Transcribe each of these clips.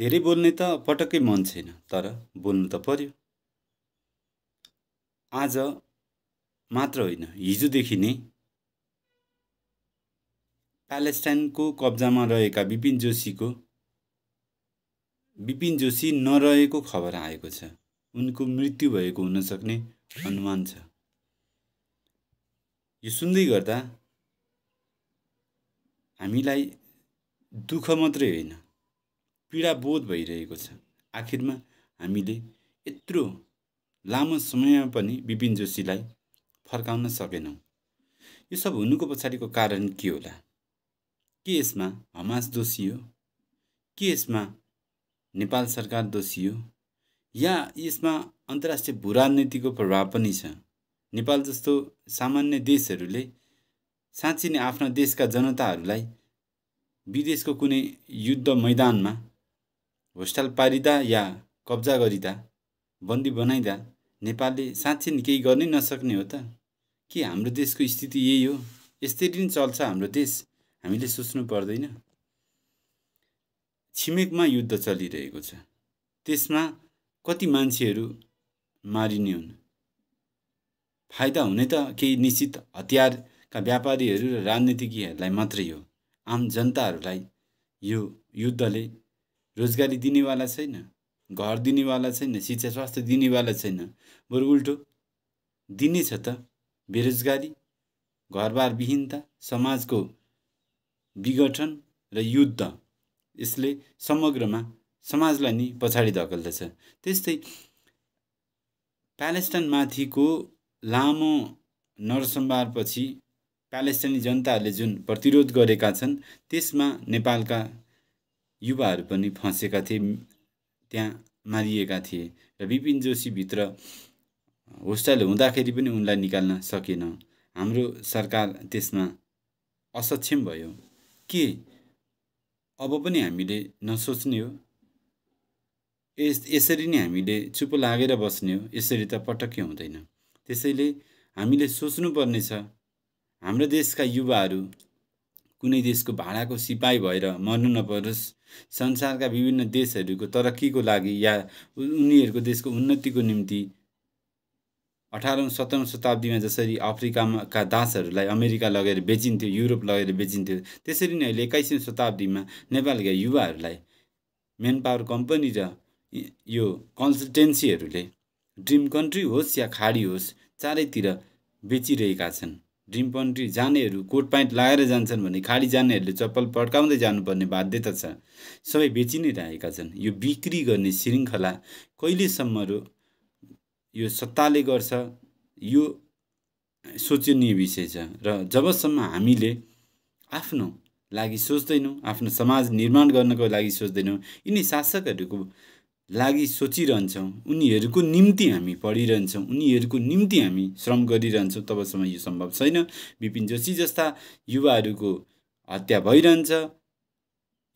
धेरै बोल्ने त पटक्कै मन छैन, तर बोल्नु त पर्यो। आज मात्र होइन, हिजोदेखि नै प्यालेस्टाइनको कब्जामा रहेका विपिन जोशी नरहेको खबर आएको छ। उनको मृत्यु भएको हुन सक्ने अनुमान छ। यो सुन्दै गर्दा हामीलाई दुःख मात्रै होइन, पीडा बोध भइरहेको छ। आखिरमा हामीले यत्रो लामो समयमा पनि विपिन जोशीलाई फर्काउन सकेनौँ। यो सब हुनुको पछाडिको कारण के होला? के यसमा हमास दोषी हो? के यसमा नेपाल सरकार दोषी हो? या यसमा अन्तर्राष्ट्रिय भूराजनीतिको प्रभाव पनि छ? नेपाल जस्तो सामान्य देशहरूले साँच्चै नै आफ्ना देशका जनताहरूलाई विदेशको कुनै युद्ध मैदानमा होस्टाल पारिदा या कब्जा गरिदा, बन्दी बनाइदा नेपालले साँच्चै नै केही गर्नै नसक्ने हो त? के हाम्रो देशको स्थिति यही हो? यसरी नै चल्छ हाम्रो देश? हामीले सोच्नु पर्दैन? छिमेकमा युद्ध चलिरहेको छ, त्यसमा कति मान्छेहरू मारिने हुन्? फाइदा हुने त केही निश्चित हतियारका व्यापारीहरू र राजनीतिज्ञहरूलाई मात्रै हो। आम जनताहरूलाई यो युद्धले रोजगारी दिनेवाला छैन, घर दिनेवाला छैन, शिक्षा स्वास्थ्य दिनेवाला छैन। बरु उल्टो दिनेछ त बेरोजगारी, घरबार विहीनता, समाजको विघटन र युद्ध। यसले समग्रमा समाजलाई नि पछाडि धकेल्दछ। त्यस्तै प्यालेस्टाइनमाथिको लामो नरसंहारपछि प्यालेस्टाइनी जनताहरूले जुन प्रतिरोध गरेका छन्, त्यसमा नेपालका युवाहरू पनि फँसेका थिए, त्यहाँ मारिएका थिए। र विपिन जोशी भित्र होस्टाल हुँदाखेरि पनि उनलाई निकाल्न सकेन। हाम्रो सरकार त्यसमा असक्षम भयो। के अब पनि हामीले नसोच्ने हो? यसरी नै हामीले चुप लागेर बस्ने हो? यसरी त पटक्कै हुँदैन। त्यसैले हामीले सोच्नुपर्ने छ, हाम्रो देशका युवाहरू कुनै देशको भाडाको सिपाही भएर मर्नु नपरोस्। संसारका विभिन्न देशहरूको तरक्कीको लागि या उनीहरूको देशको उन्नतिको निम्ति 18औं 17औं शताब्दीमा जसरी अफ्रिकाका दासहरूलाई अमेरिका लगेर बेचिन्थ्यो, युरोप लगेर बेचिन्थ्यो, त्यसरी नै अहिले 21औं शताब्दीमा नेपालका युवाहरूलाई मेन पावर कम्पनी र यो कन्सल्टेन्सीहरूले ड्रिम कन्ट्री होस् या खाडी होस्, चारैतिर बेचिरहेका छन्। ड्रिम कन्ट्री जानेहरू कोट प्यान्ट लगाएर जान्छन् भने खाडी जानेहरूले चप्पल पड्काउँदै जानुपर्ने बाध्यता छ। सबै बेचि नै रहेका छन्। यो बिक्री गर्ने श्रृङ्खला कहिलेसम्म यो सत्ताले गर्छ, यो सोचनीय विषय छ। र जबसम्म हामीले आफ्नो लागि सोच्दैनौँ, आफ्नो समाज निर्माण गर्नको लागि सोच्दैनौँ, यिनी शासकहरूको लागि सोचिरहन्छौँ, उनीहरूको निम्ति हामी पढिरहन्छौँ, उनीहरूको निम्ति हामी श्रम गरिरहन्छौँ, तबसम्म यो सम्भव छैन। विपिन जोशी जस्ता युवाहरूको हत्या भइरहन्छ।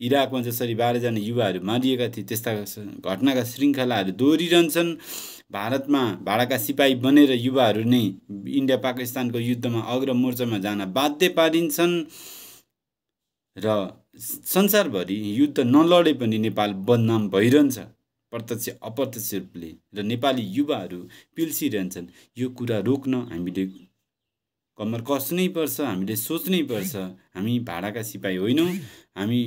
इराकमा जसरी 12 जना युवाहरू मारिएका थिए, त्यस्ता घटनाका श्रृङ्खलाहरू दोहोरिरहन्छन्। भारतमा भाडाका सिपाही बनेर युवाहरू नै इन्डिया पाकिस्तानको युद्धमा अग्र मोर्चामा जान बाध्य पारिन्छन्। र संसारभरि युद्ध नलडे पनि नेपाल बदनाम भइरहन्छ प्रत्यक्ष अप्रत्यक्ष रूपले। र नेपाली युवाहरू पिल्सिरहन्छन्। यो कुरा रोक्न हामीले कम्मर कस्नै पर्छ, हामीले सोच्नै पर्छ। हामी भाडाका सिपाही होइनौँ। हामी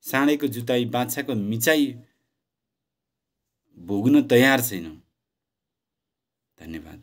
साँडेको जुताई बाछाको मिचाई भोग्न तयार छैनौँ। धन्यवाद।